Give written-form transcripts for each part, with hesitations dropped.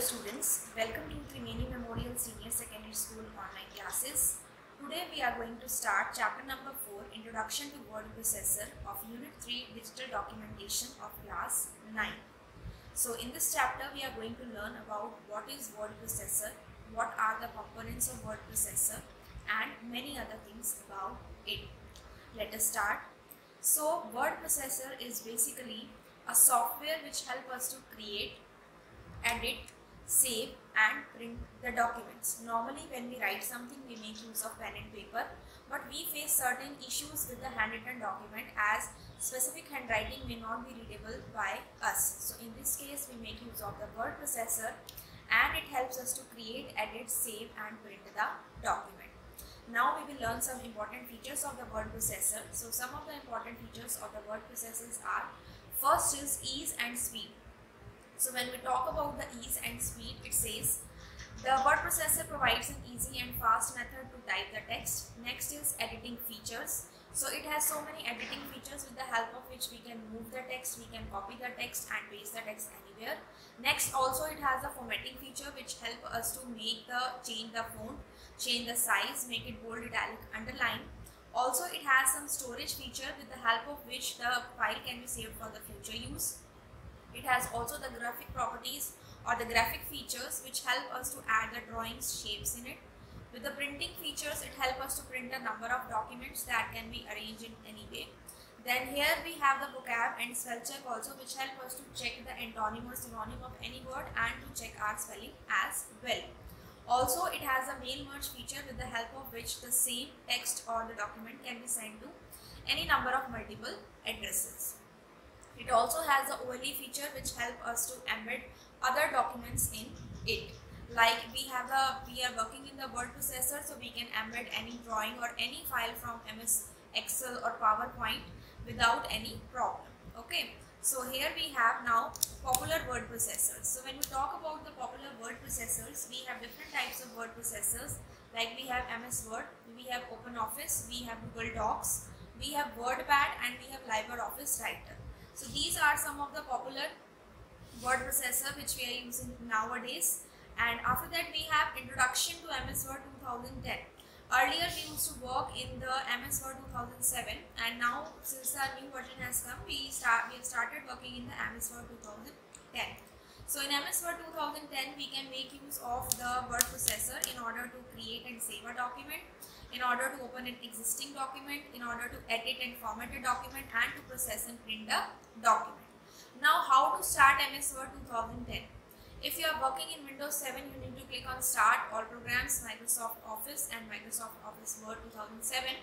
students, welcome to Trimeni Memorial Senior Secondary School online classes. Today we are going to start chapter number 4, Introduction to Word Processor of Unit 3, Digital Documentation of class 9. So in this chapter we are going to learn about what is word processor, what are the components of word processor and many other things about it. Let us start. So word processor is basically a software which helps us to create, edit, save and print the documents. Normally when we write something we make use of pen and paper, but we face certain issues with the handwritten document as specific handwriting may not be readable by us. So in this case we make use of the word processor and it helps us to create, edit, save and print the document. Now we will learn some important features of the word processor. So some of the important features of the word processors are, first is ease and speed. So when we talk about the ease and speed, it says the word processor provides an easy and fast method to type the text. Next is editing features. So it has so many editing features with the help of which we can move the text, we can copy the text and paste the text anywhere. Next also it has a formatting feature which help us to change the font, change the size, make it bold, italic, underline. Also it has some storage feature with the help of which the file can be saved for the future use. It has also the graphic properties or the graphic features which help us to add the drawings, shapes in it. With the printing features, it helps us to print a number of documents that can be arranged in any way. Then here we have the vocab and spell check also, which help us to check the antonym or synonym of any word and to check our spelling as well. Also it has a mail merge feature with the help of which the same text or the document can be sent to any number of multiple addresses. It also has the OLE feature which help us to embed other documents in it. Like we are working in the word processor, so we can embed any drawing or any file from MS Excel or PowerPoint without any problem. Okay. So here we have now popular word processors. So when we talk about the popular word processors, we have different types of word processors. Like we have MS Word, we have OpenOffice, we have Google Docs, we have WordPad and we have LibreOffice Writer. So these are some of the popular word processor which we are using nowadays. And after that we have Introduction to MS Word 2010. Earlier we used to work in the MS Word 2007 and now since the new version has come we have started working in the MS Word 2010. So in MS Word 2010 we can make use of the word processor in order to create and save a document, in order to open an existing document, in order to edit and format a document and to process and print the document. Now how to start MS Word 2010? If you are working in Windows 7, you need to click on Start, All Programs, Microsoft Office and Microsoft Office Word 2007.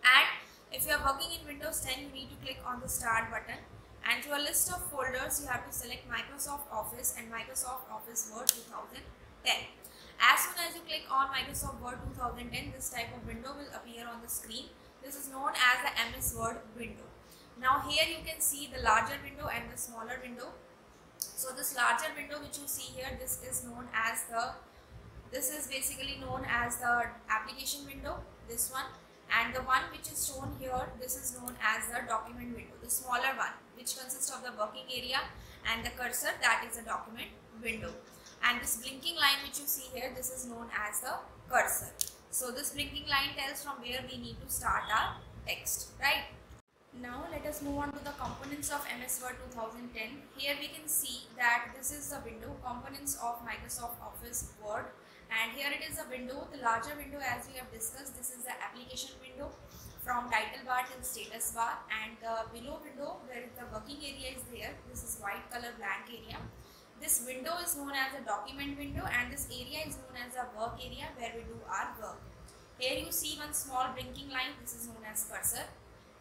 And if you are working in Windows 10, you need to click on the Start button. And to a list of folders, you have to select Microsoft Office and Microsoft Office Word 2010. As soon as you click on Microsoft Word 2010, this type of window will appear on the screen. This is known as the MS Word window. Now here you can see the larger window and the smaller window. So this larger window which you see here, this is basically known as the application window, this one. And the one which is shown here, this is known as the document window, the smaller one which consists of the working area and the cursor, that is the document window. And this blinking line which you see here, this is known as the cursor. So this blinking line tells from where we need to start our text, right? Now let us move on to the components of MS Word 2010. Here we can see that this is the window, components of Microsoft Office Word. And here it is a window, the larger window as we have discussed, this is the application window from title bar till status bar, and the below window where the working area is there, this is white color blank area. This window is known as a document window and this area is known as a work area where we do our work. Here you see one small blinking line, this is known as cursor.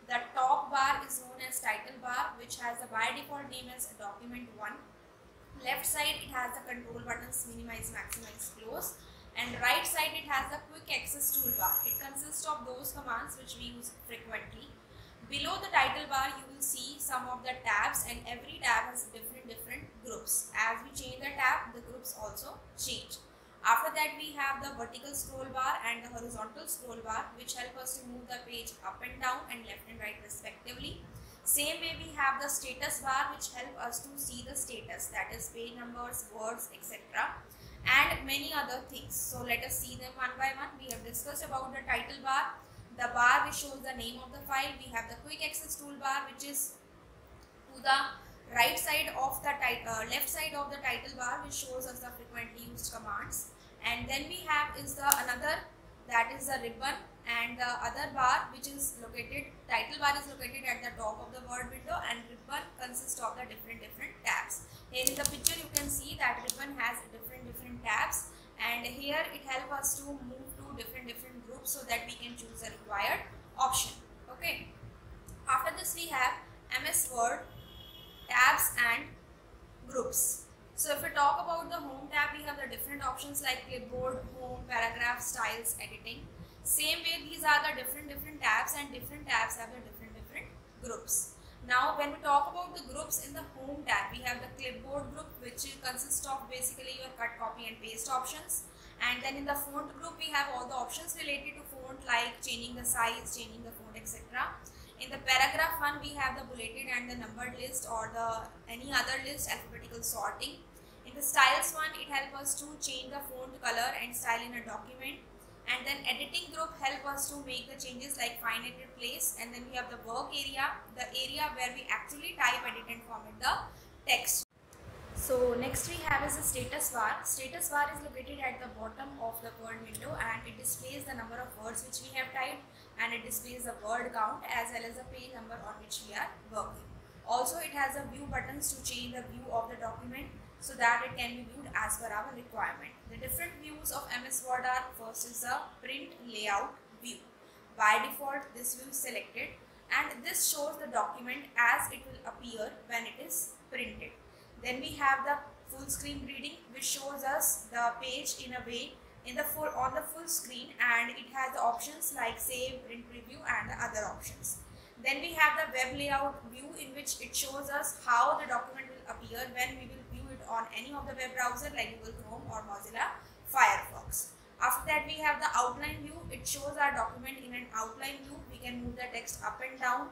The top bar is known as title bar which has the by default name as document 1. Left side it has the control buttons minimize, maximize, close, and right side it has the quick access toolbar. It consists of those commands which we use frequently. Below the title bar you will see some of the tabs and every tab has different groups. As we change the tab, the groups also change. After that we have the vertical scroll bar and the horizontal scroll bar which help us to move the page up and down and left and right respectively. Same way we have the status bar, which help us to see the status, that is page numbers, words, etc., and many other things. So let us see them one by one. We have discussed about the title bar, the bar which shows the name of the file. We have the quick access toolbar, which is to the right side of the left side of the title bar, which shows us the frequently used commands. And then we have is the another, that is the ribbon, and the other bar which is located, title bar is located at the top of the word window, and ribbon consists of the different tabs. Here in the picture you can see that ribbon has different tabs, and here it helps us to move to different groups so that we can choose the required option. Okay. After this we have MS Word, tabs and groups. So if we talk about the home tab, we have the different options like clipboard, home, paragraph, styles, editing. Same way, these are the different tabs, and different tabs have the different groups. Now when we talk about the groups in the home tab, we have the clipboard group, which consists of basically your cut, copy and paste options. And then in the font group, we have all the options related to font like changing the size, changing the font, etc. In the paragraph one, we have the bulleted and the numbered list, or the any other list, alphabetical sorting. In the styles one, it helps us to change the font color and style in a document. And then editing group help us to make the changes like find and replace. And then we have the work area, the area where we actually type, edit and format the text. So next we have is the status bar. Status bar is located at the bottom of the word window, and it displays the number of words which we have typed, and it displays the word count as well as the page number on which we are working. Also it has a view buttons to change the view of the document so that it can be viewed as per our requirement. The different views of MS Word are: first is the print layout view. By default this view is selected, and this shows the document as it will appear when it is printed. Then we have the full screen reading, which shows us the page in a way on the full screen, and it has the options like save, print preview and the other options. Then we have the web layout view, in which it shows us how the document will appear when we will view it on any of the web browser like Google Chrome or Mozilla Firefox. After that we have the outline view. It shows our document in an outline view. We can move the text up and down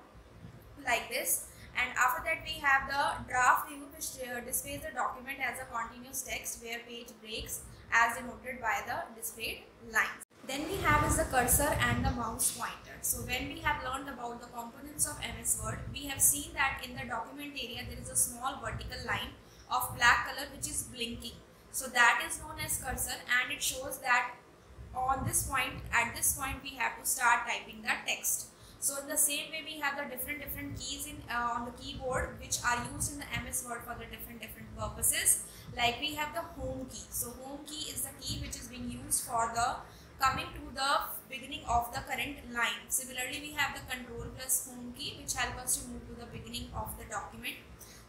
like this. And after that we have the draft view, which displays the document as a continuous text where page breaks as denoted by the displayed lines. Then we have is the cursor and the mouse pointer. So when we have learned about the components of MS Word, we have seen that in the document area there is a small vertical line of black color which is blinking. So that is known as cursor, and it shows that on this point, at this point we have to start typing the text. So in the same way we have the different keys on the keyboard which are used in the MS Word for the different purposes. Like we have the home key. So home key is the key which is being used for the coming to the beginning of the current line. Similarly we have the control plus home key which help us to move to the beginning of the document.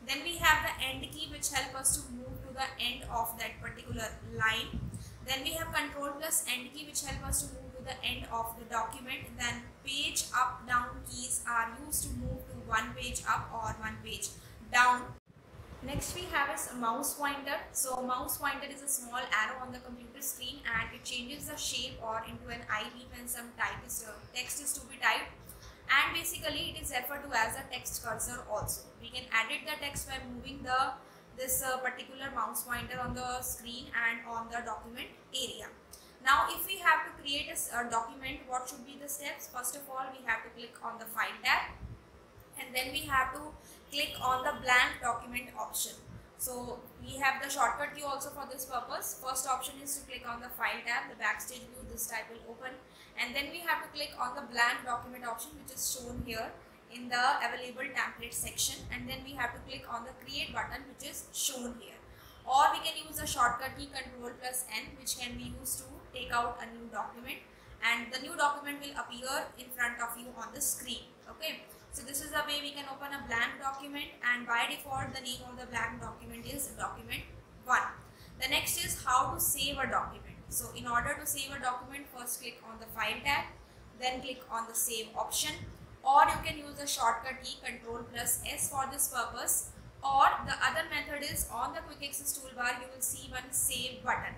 Then we have the end key which help us to move to the end of that particular line. Then we have control plus end key which help us to move to the end of the document. Then page up down keys are used to move to one page up or one page down. Next we have is a mouse pointer. So mouse pointer is a small arrow on the computer screen, and it changes the shape or into an eye beam when some text is to be typed. And basically it is referred to as a text cursor also. We can edit the text by moving this particular mouse pointer on the screen and on the document area. Now if we have to create a document, what should be the steps? First of all we have to click on the file tab, and then we have to click on the blank document option. So we have the shortcut key also for this purpose. First option is to click on the file tab, the backstage view, this type will open, and then we have to click on the blank document option which is shown here in the available template section, and then we have to click on the create button which is shown here. Or we can use the shortcut key Ctrl plus N, which can be used to take out a new document, and the new document will appear in front of you on the screen. Okay, so this is the way we can open a blank document, and by default the name of the blank document is document 1. The next is how to save a document. So in order to save a document, first click on the file tab, then click on the save option, or you can use the shortcut key Ctrl plus S for this purpose. Or the other method is on the quick access toolbar you will see one save button.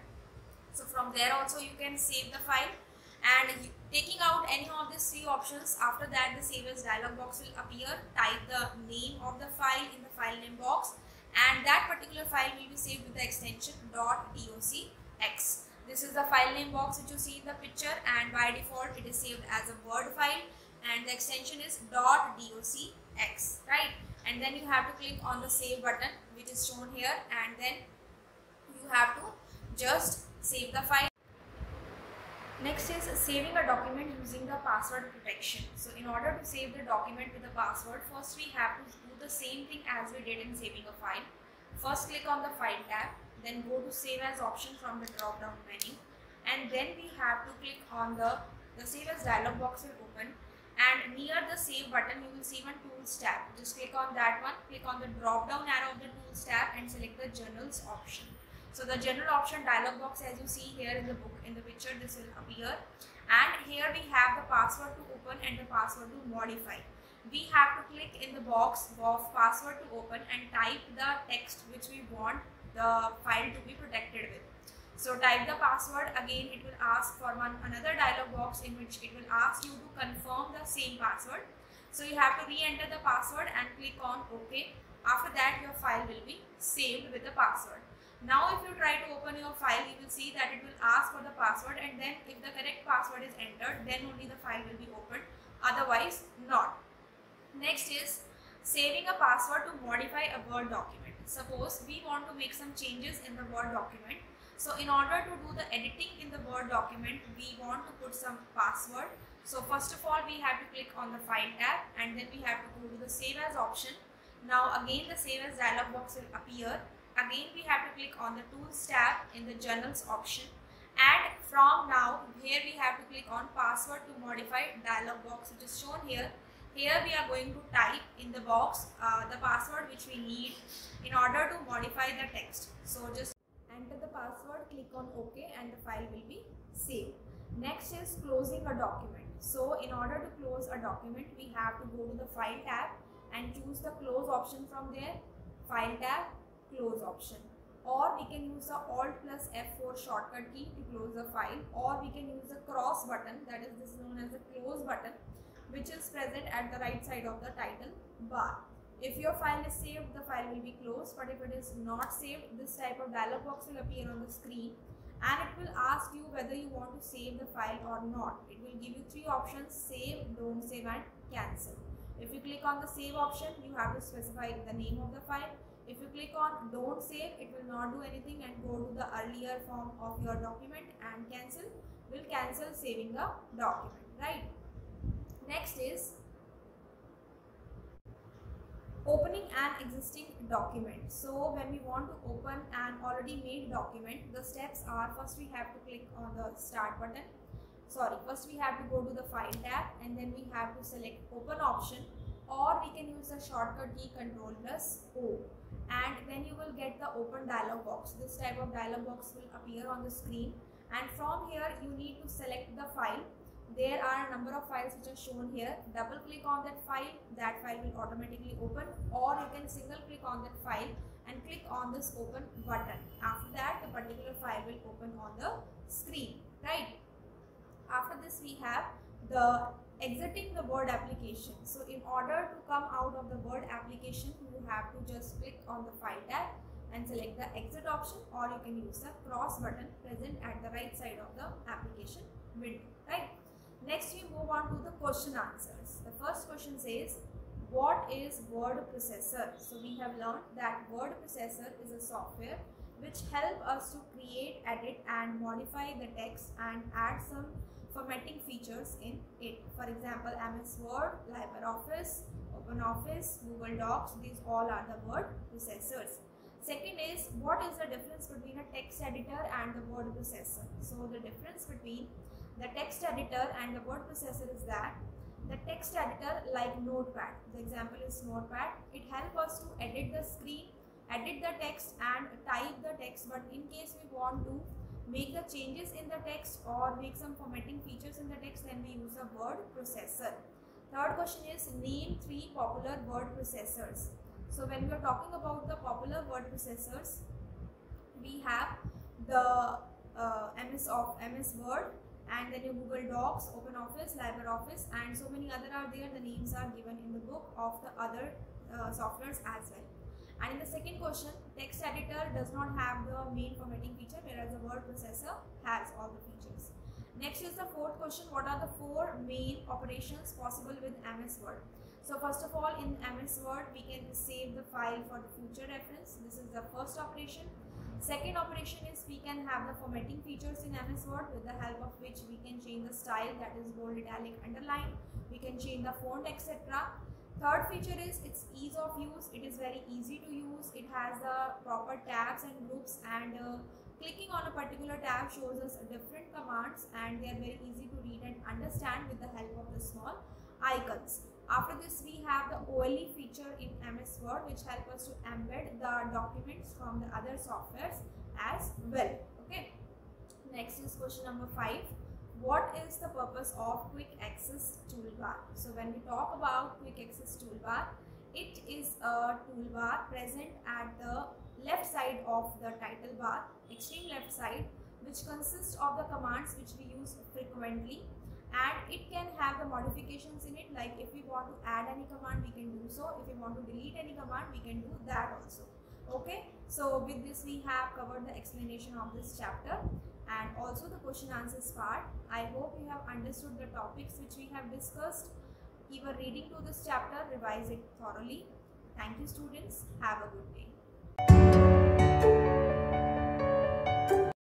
So from there also you can save the file, and Taking out any of these three options, after that the save as dialog box will appear. Type the name of the file in the file name box, and that particular file will be saved with the extension .docx. This is the file name box which you see in the picture, and by default it is saved as a Word file, and the extension is .docx, right? And then you have to click on the save button which is shown here, and then you have to just save the file. Next is saving a document using the password protection. So in order to save the document with the password, first we have to do the same thing as we did in saving a file. First click on the file tab, then go to save as option from the drop down menu, and then we have to click on the save as dialog box will open, and near the save button you will see one tools tab. Just click on that one, click on the drop down arrow of the tools tab and select the journals option. So the general option dialog box, as you see here in the book, in the picture, this will appear, and here we have the password to open and the password to modify. We have to click in the box of password to open and type the text which we want the file to be protected with. So type the password. Again it will ask for another dialog box in which it will ask you to confirm the same password. So you have to re-enter the password and click on OK. After that your file will be saved with the password. Now if you try to open your file, you will see that it will ask for the password, and then if the correct password is entered, then only the file will be opened, otherwise not. Next is saving a password to modify a Word document. Suppose we want to make some changes in the Word document. So in order to do the editing in the Word document, we want to put some password. So first of all we have to click on the file tab, and then we have to go to the save as option. Now again the save as dialog box will appear. Again we have to click on the tools tab in the journals option, and from now here we have to click on password to modify dialog box which is shown here. Here we are going to type in the box the password which we need in order to modify the text. So just enter the password, click on OK, and the file will be saved. Next is closing a document. So in order to close a document, we have to go to the file tab and choose the close option from there. File tab, close option, or we can use the Alt plus F4 shortcut key to close the file, or we can use the cross button, that is this is known as the close button, which is present at the right side of the title bar. If your file is saved, the file will be closed, but if it is not saved, this type of dialog box will appear on the screen, and it will ask you whether you want to save the file or not. It will give you three options: save, don't save, and cancel. If you click on the save option, you have to specify the name of the file. If you click on don't save, it will not do anything and go to the earlier form of your document, and cancel will cancel saving the document, right? Next is opening an existing document. So when we want to open an already made document, the steps are: first we have to click on the start button. First we have to go to the file tab, and then we have to select open option, or we can use the shortcut key Ctrl plus O, and then you will get the open dialog box. This type of dialog box will appear on the screen, and from here you need to select the file. There are a number of files which are shown here. Double click on that file will automatically open, or you can single click on that file and click on this open button. After that the particular file will open on the screen, right? After this we have the exiting the Word application. So in order to come out of the Word application, you have to just click on the file tab and select the exit option, or you can use the cross button present at the right side of the application window, right? Next we move on to the question answers. The first question says, what is word processor? So we have learned that word processor is a software which help us to create, edit and modify the text and add some formatting features in it. For example, MS Word, LibreOffice, OpenOffice, Google Docs, these all are the word processors. Second is, what is the difference between a text editor and the word processor? So the difference between the text editor and the word processor is that the text editor, like Notepad, the example is Notepad, it helps us to edit the screen, edit the text and type the text, but in case we want to make the changes in the text or make some formatting features in the text, then we use a word processor. Third question is, name 3 popular word processors. So when we are talking about the popular word processors, we have the MS Word, and then your Google Docs, OpenOffice, LibreOffice, and so many other are there. The names are given in the book of the other softwares as well. And in the second question, text editor does not have the main formatting feature, whereas the word processor has all the features. Next is the fourth question, what are the 4 main operations possible with MS Word? So first of all, in MS Word, we can save the file for the future reference. This is the first operation. Second operation is we can have the formatting features in MS Word, with the help of which we can change the style, that is bold, italic, underline. We can change the font, etc. Third feature is its ease of use. It is very easy to use. It has the proper tabs and groups, and clicking on a particular tab shows us different commands, and they are very easy to read and understand with the help of the small icons. After this, we have the OLE feature in MS Word, which help us to embed the documents from the other softwares as well. Okay. Next is question number 5. What is the purpose of Quick Access Toolbar? So when we talk about Quick Access Toolbar, it is a toolbar present at the left side of the title bar, extreme left side, which consists of the commands which we use frequently, and it can have the modifications in it, like if we want to add any command, we can do so. If we want to delete any command, we can do that also. Okay, so with this we have covered the explanation of this chapter and also the question answers part. I hope you have understood the topics which we have discussed. Keep a reading to this chapter, revise it thoroughly. Thank you students, have a good day.